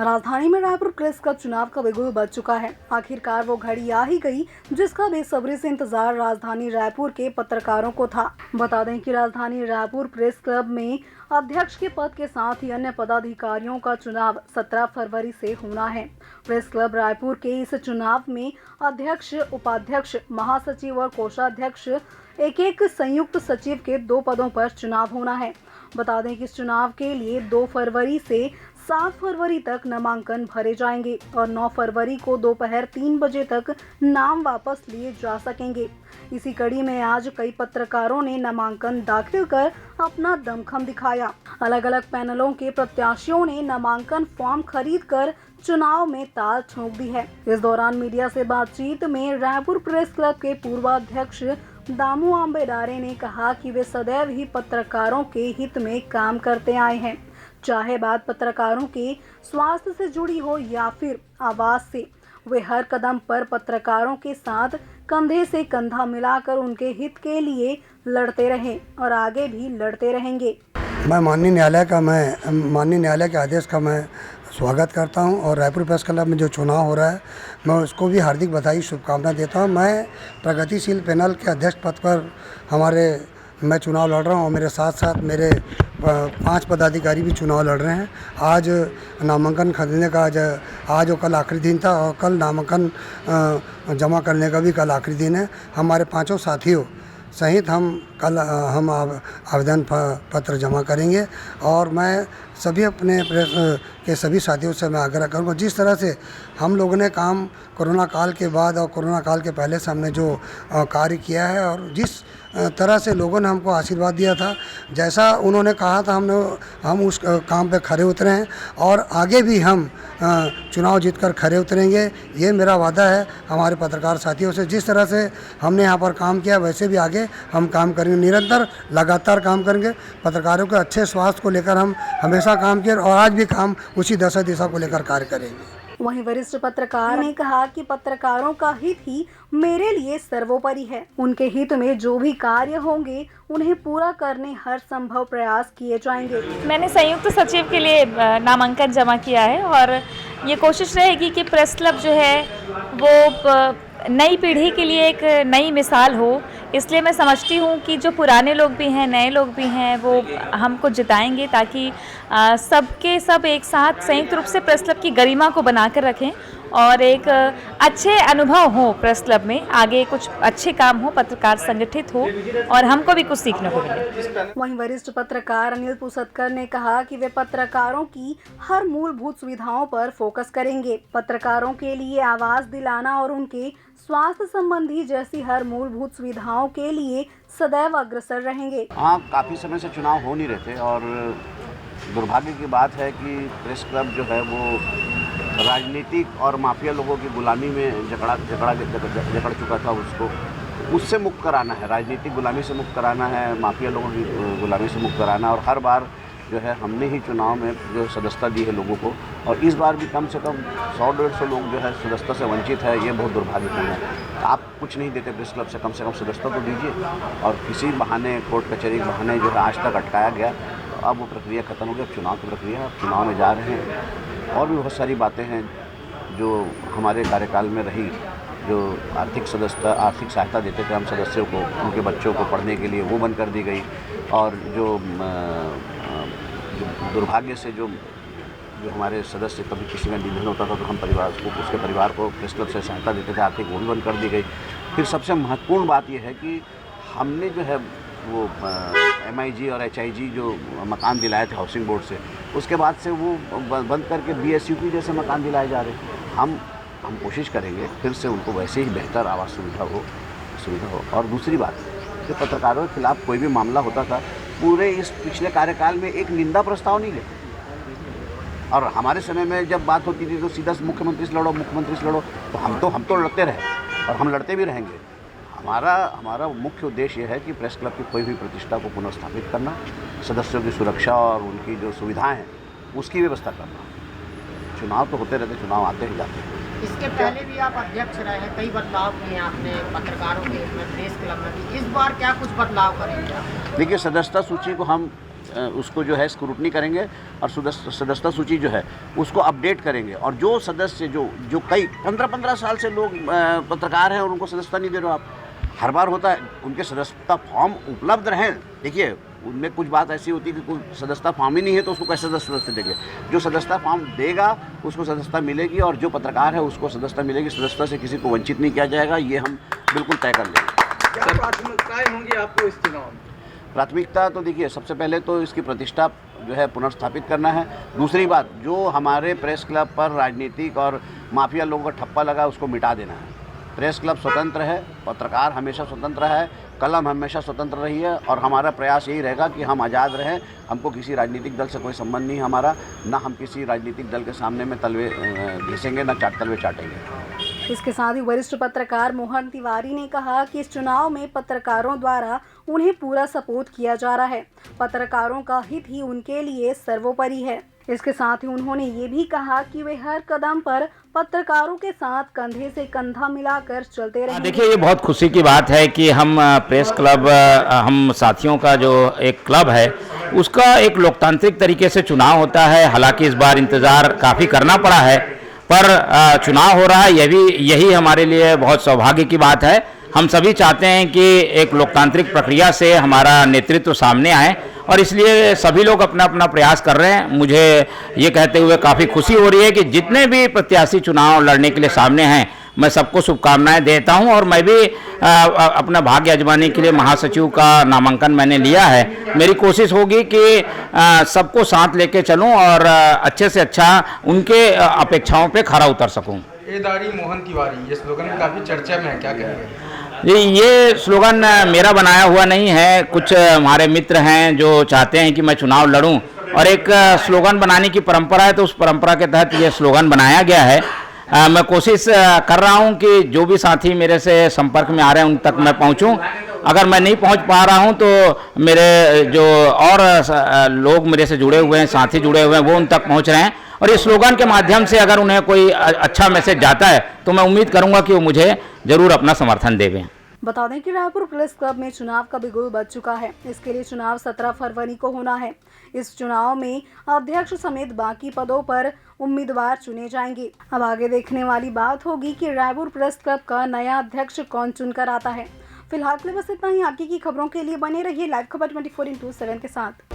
राजधानी में Raipur press club चुनाव का बिगुल बज चुका है। आखिरकार वो घड़ी आ ही गई जिसका बेसब्री से इंतजार राजधानी रायपुर के पत्रकारों को था। बता दें कि राजधानी रायपुर प्रेस क्लब में अध्यक्ष के पद के साथ ही अन्य पदाधिकारियों का चुनाव 17 फरवरी से होना है। प्रेस क्लब रायपुर के इस चुनाव में अध्यक्ष, उपाध्यक्ष, महासचिव और कोषाध्यक्ष एक संयुक्त सचिव के 2 पदों पर चुनाव होना है। बता दें कि इस चुनाव के लिए 2 फरवरी से 7 फरवरी तक नामांकन भरे जाएंगे और 9 फरवरी को दोपहर 3 बजे तक नाम वापस लिए जा सकेंगे। इसी कड़ी में आज कई पत्रकारों ने नामांकन दाखिल कर अपना दमखम दिखाया। अलग अलग पैनलों के प्रत्याशियों ने नामांकन फॉर्म खरीदकर चुनाव में ताल ठोक दी है। इस दौरान मीडिया से बातचीत में रायपुर प्रेस क्लब के पूर्वाध्यक्ष दामू आंबेडारे ने कहा कि वे सदैव ही पत्रकारों के हित में काम करते आए हैं, चाहे बात पत्रकारों के स्वास्थ्य से जुड़ी हो या फिर आवाज से। वे हर कदम पर पत्रकारों के साथ कंधे से कंधा मिलाकर उनके हित के लिए लड़ते रहे और आगे भी लड़ते रहेंगे। मैं माननीय न्यायालय के आदेश का मैं स्वागत करता हूं और रायपुर प्रेस क्लब में जो चुनाव हो रहा है मैं उसको भी हार्दिक बधाई शुभकामनाएं देता हूं। मैं प्रगतिशील पैनल के अध्यक्ष पद पर मैं चुनाव लड़ रहा हूं और मेरे साथ साथ मेरे 5 पदाधिकारी भी चुनाव लड़ रहे हैं। आज नामांकन खरीदने का आज और कल आखिरी दिन था और कल नामांकन जमा करने का भी कल आखिरी दिन है। हमारे 5 साथियों सहित हम आवेदन पत्र जमा करेंगे और मैं सभी अपने प्रेस के सभी साथियों से मैं आग्रह करूँगा, जिस तरह से हम लोगों ने काम कोरोना काल के बाद और कोरोना काल के पहले से हमने जो कार्य किया है और जिस तरह से लोगों ने हमको आशीर्वाद दिया था, जैसा उन्होंने कहा था हम उस काम पे खरे उतरे हैं और आगे भी हम चुनाव जीतकर खरे उतरेंगे। ये मेरा वादा है हमारे पत्रकार साथियों से। जिस तरह से हमने यहाँ पर काम किया वैसे भी आगे हम काम करेंगे, निरंतर लगातार काम करेंगे। पत्रकारों के अच्छे स्वास्थ्य को लेकर हम हमेशा काम किए और आज भी काम उसी दशा दिशा को लेकर कार्य करेंगे। वहीं वरिष्ठ पत्रकार ने कहा कि पत्रकारों का हित ही मेरे लिए सर्वोपरि है। उनके हित में जो भी कार्य होंगे उन्हें पूरा करने हर संभव प्रयास किए जाएंगे। मैंने संयुक्त सचिव के लिए नामांकन जमा किया है और ये कोशिश रहेगी कि प्रेस क्लब जो है वो नई पीढ़ी के लिए एक नई मिसाल हो। इसलिए मैं समझती हूँ कि जो पुराने लोग भी हैं, नए लोग भी हैं, वो हमको जिताएंगे ताकि सब एक साथ संयुक्त रूप से प्रेस क्लब की गरिमा को बनाकर रखें और एक अच्छे अनुभव हो प्रेस क्लब में, आगे कुछ अच्छे काम हो, पत्रकार संगठित हो और हमको भी कुछ सीखने को मिले। वहीं वरिष्ठ पत्रकार अनिल पुसतकर ने कहा कि वे पत्रकारों की हर मूलभूत सुविधाओं पर फोकस करेंगे। पत्रकारों के लिए आवाज दिलाना और उनके स्वास्थ्य संबंधी जैसी हर मूलभूत सुविधाओं के लिए सदैव अग्रसर रहेंगे। हाँ, काफ़ी समय से चुनाव हो नहीं रहे थे और दुर्भाग्य की बात है कि प्रेस क्लब जो है वो राजनीतिक और माफिया लोगों की गुलामी में जकड़ चुका था। उससे मुक्त कराना है, राजनीतिक गुलामी से मुक्त कराना है, माफिया लोगों की गुलामी से मुक्त कराना। और हर बार जो है हमने ही चुनाव में जो सदस्यता दी है लोगों को और इस बार भी कम से कम 100-150 लोग जो है सदस्यता से वंचित है। ये बहुत दुर्भाग्यपूर्ण है। आप कुछ नहीं देते प्रेस क्लब से, कम सदस्यता तो दीजिए। और किसी बहाने, कोर्ट कचहरी के बहाने जो है आज तक अटकाया गया। अब वो प्रक्रिया ख़त्म हो गई, अब चुनाव की प्रक्रिया, अब चुनाव में जा रहे हैं। और भी बहुत सारी बातें हैं जो हमारे कार्यकाल में रही, जो आर्थिक सहायता देते थे हम सदस्यों को, उनके बच्चों को पढ़ने के लिए, वो बंद कर दी गई। और जो दुर्भाग्य से जो हमारे सदस्य कभी किसी में निधन होता था तो हम उसके परिवार को प्रेस क्लब से सहायता देते थे आर्थिक, वो भी बंद कर दी गई। फिर सबसे महत्वपूर्ण बात यह है कि हमने जो है वो MIG और HIG जो मकान दिलाए थे हाउसिंग बोर्ड से, उसके बाद से वो बंद करके BSUP जैसे मकान दिलाए जा रहे हैं। हम कोशिश करेंगे फिर से उनको वैसे ही बेहतर आवास सुविधा हो। और दूसरी बात कि पत्रकारों के खिलाफ कोई भी मामला होता था, पूरे इस पिछले कार्यकाल में एक निंदा प्रस्ताव नहीं लेते। और हमारे समय में जब बात होती थी तो सीधा मुख्यमंत्री से लड़ो, तो हम तो लड़ते रहे और हम लड़ते भी रहेंगे। हमारा मुख्य उद्देश्य यह है कि प्रेस क्लब की कोई भी प्रतिष्ठा को पुनर्स्थापित करना, सदस्यों की सुरक्षा और उनकी जो सुविधाएं हैं उसकी व्यवस्था करना। चुनाव तो होते रहते, चुनाव आते ही जाते हैं। इसके पहले भी आप अध्यक्ष रहे हैं, कई बदलाव किए आपने पत्रकारों के प्रेस क्लब में भी। इस बार क्या कुछ बदलाव करेंगे आप? देखिए, सदस्यता सूची को हम उसको जो है स्क्रूटनी करेंगे और सदस्यता सूची जो है उसको अपडेट करेंगे। और जो सदस्य जो कई 15-15 साल से लोग पत्रकार हैं और उनको सदस्यता नहीं दे रहे हो आप, हर बार होता है उनके सदस्यता फॉर्म उपलब्ध रहें। देखिए उनमें कुछ बात ऐसी होती है कि कोई सदस्यता फॉर्म ही नहीं है तो उसको कैसे सदस्यता देंगे। जो सदस्यता फॉर्म देगा उसको सदस्यता मिलेगी और जो पत्रकार है उसको सदस्यता मिलेगी। सदस्यता से किसी को वंचित नहीं किया जाएगा, ये हम बिल्कुल तय कर लेंगे। क्या प्राथमिकताएं होंगी आपको इस चुनाव में? प्राथमिकता तो देखिए सबसे पहले तो इसकी प्रतिष्ठा जो है पुनर्स्थापित करना है। दूसरी बात, जो हमारे प्रेस क्लब पर राजनीतिक और माफिया लोगों का ठप्पा लगा उसको मिटा देना है। प्रेस क्लब स्वतंत्र है, पत्रकार हमेशा स्वतंत्र है, कलम हमेशा स्वतंत्र रही है और हमारा प्रयास यही रहेगा कि हम आज़ाद रहें। हमको किसी राजनीतिक दल से कोई संबंध नहीं हमारा, ना हम किसी राजनीतिक दल के सामने में तलवे घिसेंगे, ना तलवे चाटेंगे। इसके साथ ही वरिष्ठ पत्रकार मोहन तिवारी ने कहा कि इस चुनाव में पत्रकारों द्वारा उन्हें पूरा सपोर्ट किया जा रहा है। पत्रकारों का हित ही उनके लिए सर्वोपरि है। इसके साथ ही उन्होंने ये भी कहा कि वे हर कदम पर पत्रकारों के साथ कंधे से कंधा मिलाकर चलते रहेंगे। देखिए, ये बहुत खुशी की बात है कि हम प्रेस क्लब, हम साथियों का जो एक क्लब है उसका एक लोकतांत्रिक तरीके से चुनाव होता है। हालांकि इस बार इंतज़ार काफ़ी करना पड़ा है, पर चुनाव हो रहा है, यही हमारे लिए बहुत सौभाग्य की बात है। हम सभी चाहते हैं कि एक लोकतांत्रिक प्रक्रिया से हमारा नेतृत्व सामने आए और इसलिए सभी लोग अपना अपना प्रयास कर रहे हैं। मुझे ये कहते हुए काफ़ी खुशी हो रही है कि जितने भी प्रत्याशी चुनाव लड़ने के लिए सामने हैं, मैं सबको शुभकामनाएं देता हूं और मैं भी अपना भाग्य आजमाने के लिए महासचिव का नामांकन मैंने लिया है। मेरी कोशिश होगी कि सबको साथ लेके चलूं और अच्छे से अच्छा उनके अपेक्षाओं पे खरा उतर सकूं। दाढ़ी मोहन तिवारी, ये स्लोगन काफ़ी चर्चा में है, क्या कहेंगे? ये स्लोगन मेरा बनाया हुआ नहीं है, कुछ हमारे मित्र हैं जो चाहते हैं कि मैं चुनाव लड़ूं और एक स्लोगन बनाने की परंपरा है, तो उस परंपरा के तहत ये स्लोगन बनाया गया है। मैं कोशिश कर रहा हूं कि जो भी साथी मेरे से संपर्क में आ रहे हैं उन तक मैं पहुंचूं। अगर मैं नहीं पहुंच पा रहा हूं तो मेरे जो और लोग मेरे से जुड़े हुए हैं, साथी जुड़े हुए हैं, वो उन तक पहुंच रहे हैं और इस स्लोगन के माध्यम से अगर उन्हें कोई अच्छा मैसेज जाता है तो मैं उम्मीद करूंगा कि वो मुझे ज़रूर अपना समर्थन देवें। बता दें कि रायपुर प्रेस क्लब में चुनाव का बिगुल बज चुका है। इसके लिए चुनाव 17 फरवरी को होना है। इस चुनाव में अध्यक्ष समेत बाकी पदों पर उम्मीदवार चुने जाएंगे। अब आगे देखने वाली बात होगी कि रायपुर प्रेस क्लब का नया अध्यक्ष कौन चुनकर आता है। फिलहाल के लिए बस इतना ही। आगे की खबरों के लिए बने रहिए लाइव खबर 24/7 के साथ।